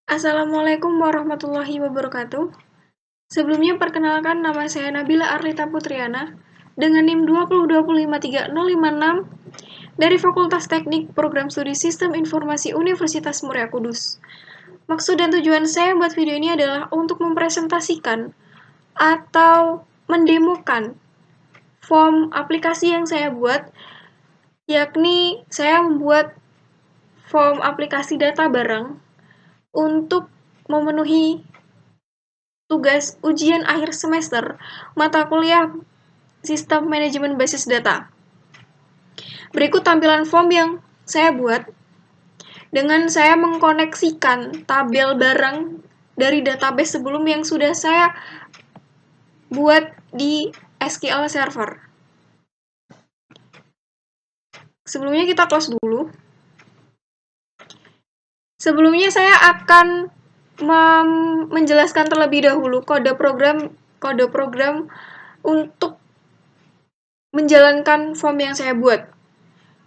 Assalamualaikum warahmatullahi wabarakatuh. Sebelumnya perkenalkan nama saya Nabila Arlita Putriana dengan NIM 202536056 dari Fakultas Teknik Program Studi Sistem Informasi Universitas Muria Kudus. Maksud dan tujuan saya buat video ini adalah untuk mempresentasikan atau mendemokan form aplikasi yang saya buat, yakni saya membuat form aplikasi data bareng untuk memenuhi tugas ujian akhir semester mata kuliah Sistem Manajemen Basis Data. Berikut tampilan form yang saya buat dengan saya mengkoneksikan tabel barang dari database sebelum yang sudah saya buat di SQL Server. Sebelumnya kita close dulu. Sebelumnya saya akan menjelaskan terlebih dahulu kode program untuk menjalankan form yang saya buat.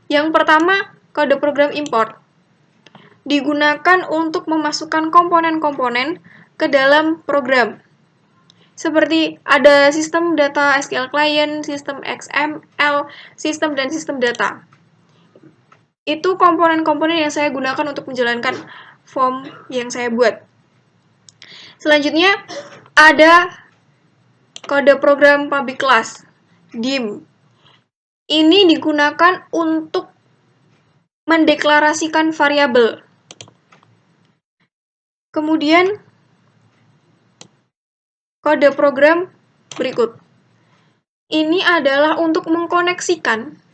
Yang pertama, kode program import digunakan untuk memasukkan komponen-komponen ke dalam program. Seperti ada sistem data SQL Client, sistem XML, sistem dan sistem data. Itu komponen-komponen yang saya gunakan untuk menjalankan form yang saya buat. Selanjutnya, ada kode program public class, DIM. Ini digunakan untuk mendeklarasikan variabel. Kemudian, kode program berikut. Ini adalah untuk mengkoneksikan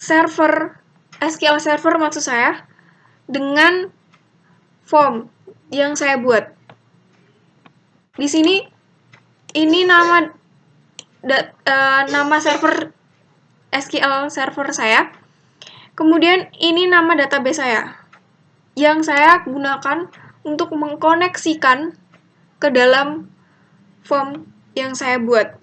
server, SQL Server maksud saya, dengan form yang saya buat. Di sini, ini nama server SQL Server saya. Kemudian, ini nama database saya, yang saya gunakan untuk mengkoneksikan ke dalam form yang saya buat.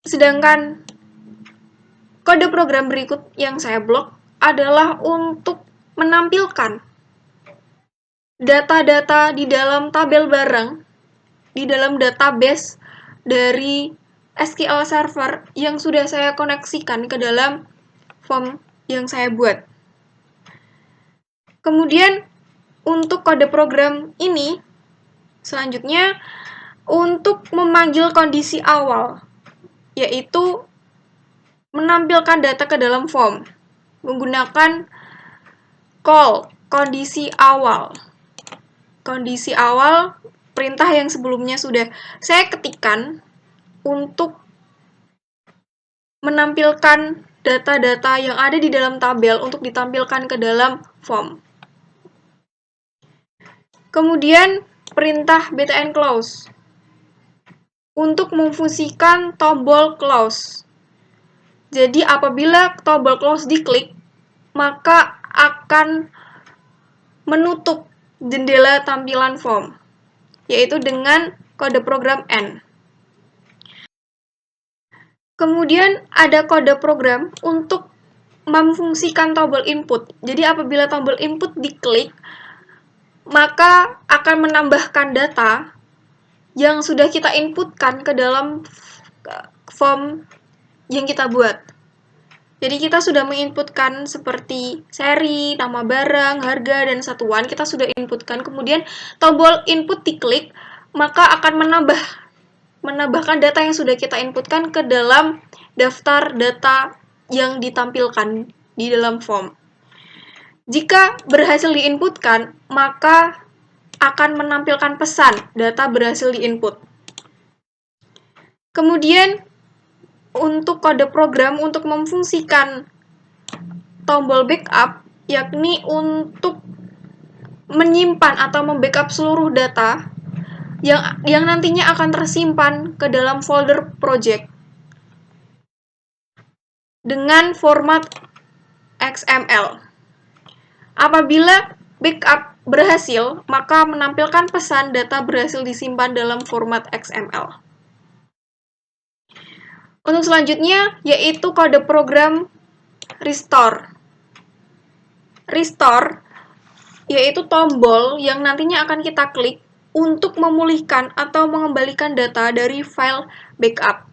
Sedangkan kode program berikut yang saya blok adalah untuk menampilkan data-data di dalam tabel barang, di dalam database dari SQL Server yang sudah saya koneksikan ke dalam form yang saya buat. Kemudian, untuk kode program ini, selanjutnya, untuk memanggil kondisi awal, yaitu menampilkan data ke dalam form menggunakan call kondisi awal. Kondisi awal perintah yang sebelumnya sudah saya ketikkan untuk menampilkan data-data yang ada di dalam tabel untuk ditampilkan ke dalam form. Kemudian perintah btn close untuk memfungsikan tombol close. Jadi apabila tombol close diklik, maka akan menutup jendela tampilan form, yaitu dengan kode program N. Kemudian ada kode program untuk memfungsikan tombol input. Jadi apabila tombol input diklik, maka akan menambahkan data yang sudah kita inputkan ke dalam form yang kita buat. Jadi kita sudah menginputkan seperti seri, nama barang, harga, dan satuan. Kita sudah inputkan, kemudian tombol input diklik, maka akan menambahkan data yang sudah kita inputkan ke dalam daftar data yang ditampilkan di dalam form. Jika berhasil diinputkan, maka akan menampilkan pesan data berhasil diinput. Kemudian, untuk kode program untuk memfungsikan tombol backup, yakni untuk menyimpan atau membackup seluruh data yang nantinya akan tersimpan ke dalam folder project dengan format XML. Apabila backup berhasil, maka menampilkan pesan data berhasil disimpan dalam format XML. Untuk selanjutnya, yaitu kode program restore. Restore yaitu tombol yang nantinya akan kita klik untuk memulihkan atau mengembalikan data dari file backup.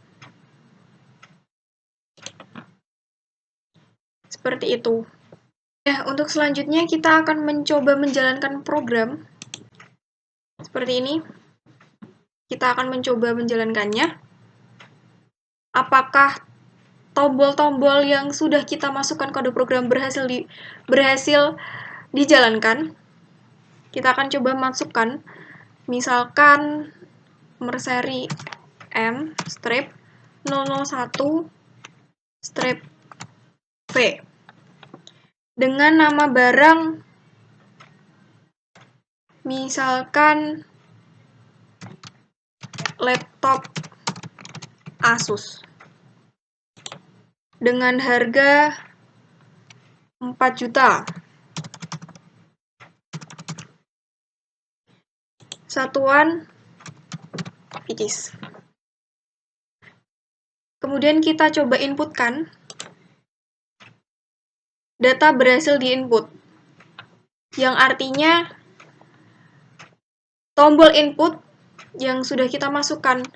Seperti itu. Nah, untuk selanjutnya kita akan mencoba menjalankan program. Seperti ini. Kita akan mencoba menjalankannya. Apakah tombol-tombol yang sudah kita masukkan kode program berhasil dijalankan? Kita akan coba masukkan, misalkan nomor seri M strip 001 strip V dengan nama barang misalkan laptop Asus dengan harga 4 juta. Satuan pcs. Kemudian kita coba inputkan. Data berhasil diinput. Yang artinya tombol input yang sudah kita masukkan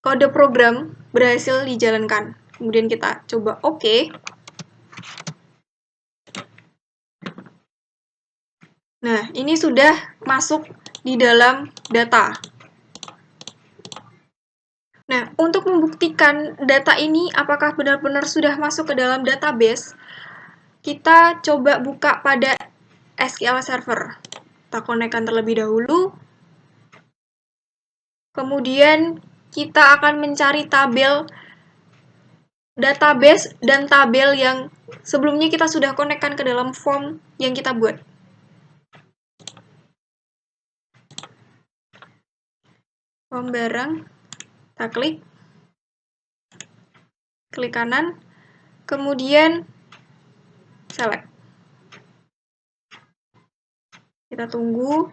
kode program berhasil dijalankan. Kemudian kita coba OK. Nah, ini sudah masuk di dalam data. Nah, untuk membuktikan data ini apakah benar-benar sudah masuk ke dalam database, kita coba buka pada SQL Server. Kita konekkan terlebih dahulu. Kemudian kita akan mencari tabel database dan tabel yang sebelumnya kita sudah konekkan ke dalam form yang kita buat. Form barang, kita klik kanan, kemudian select. Kita tunggu.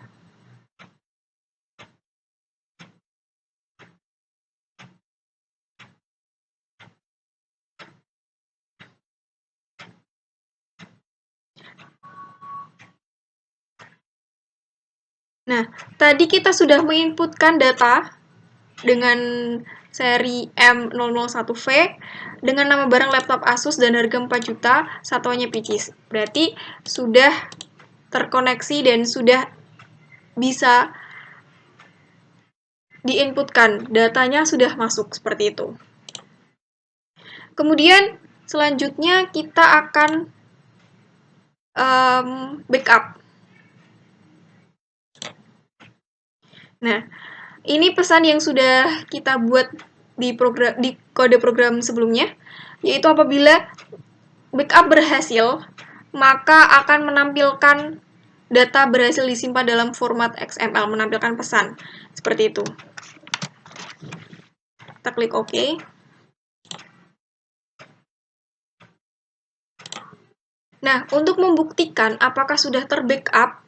Nah, tadi kita sudah menginputkan data dengan seri M001V dengan nama barang laptop Asus dan harga 4 juta, satuannya pcs. Berarti sudah terkoneksi dan sudah bisa diinputkan. Datanya sudah masuk seperti itu. Kemudian selanjutnya kita akan backup. Nah, ini pesan yang sudah kita buat di kode program sebelumnya, yaitu apabila backup berhasil, maka akan menampilkan data berhasil disimpan dalam format XML, menampilkan pesan. Seperti itu. Kita klik OK. Nah, untuk membuktikan apakah sudah terbackup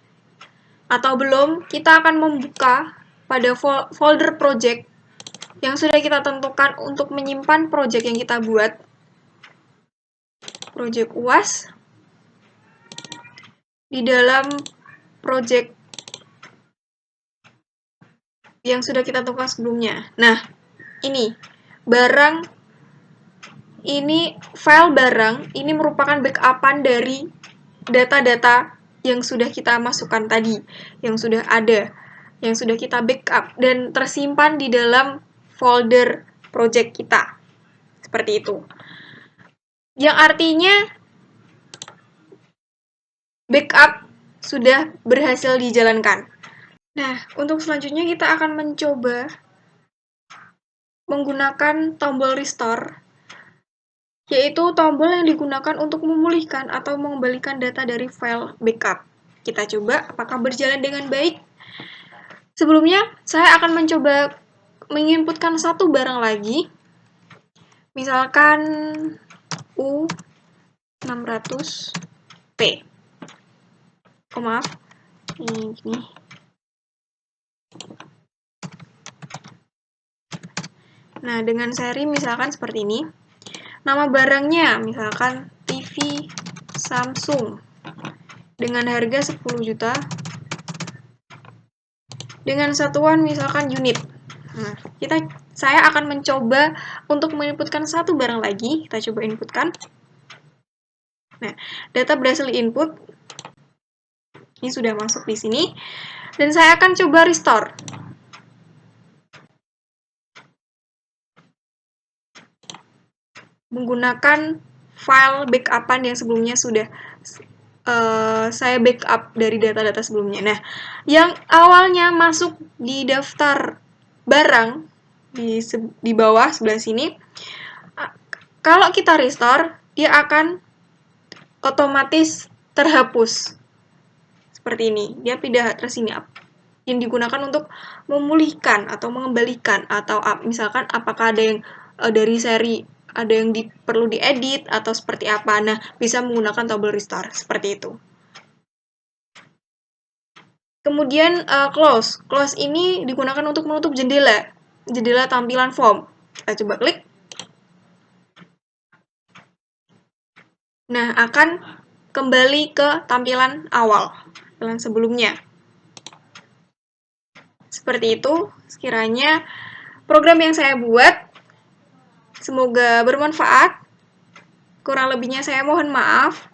atau belum, kita akan membuka pada folder project yang sudah kita tentukan untuk menyimpan project yang kita buat. Project UAS. Di dalam project yang sudah kita tentukan sebelumnya. Nah, ini barang, ini file barang, ini merupakan backupan dari data-data yang sudah kita masukkan tadi, yang sudah ada, yang sudah kita backup dan tersimpan di dalam folder project kita. Seperti itu. Yang artinya backup sudah berhasil dijalankan. Nah, untuk selanjutnya kita akan mencoba menggunakan tombol restore, yaitu tombol yang digunakan untuk memulihkan atau mengembalikan data dari file backup. Kita coba apakah berjalan dengan baik. Sebelumnya, saya akan mencoba menginputkan satu barang lagi. Misalkan U600P. Oh, maaf. Ini. Nah, dengan seri misalkan seperti ini. nama barangnya, misalkan TV Samsung dengan harga 10 juta dengan satuan misalkan unit. Nah, saya akan mencoba untuk menginputkan satu barang lagi. Kita coba inputkan. Nah, data berhasil diinput. Ini sudah masuk di sini. Dan saya akan coba restore. Menggunakan file backupan yang sebelumnya sudah saya backup dari data-data sebelumnya. Nah, yang awalnya masuk di daftar barang di bawah sebelah sini, kalau kita restore, dia akan otomatis terhapus. Seperti ini, dia pindah ke sini yang digunakan untuk memulihkan atau mengembalikan, atau misalkan apakah ada yang dari seri ada yang perlu diedit atau seperti apa. Nah, bisa menggunakan tombol restore seperti itu. Kemudian close. Close ini digunakan untuk menutup jendela tampilan form. Kita coba klik. Nah, akan kembali ke tampilan awal, tampilan sebelumnya. Seperti itu, sekiranya program yang saya buat. Semoga bermanfaat. Kurang lebihnya saya mohon maaf.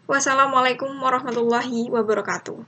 Wassalamualaikum warahmatullahi wabarakatuh.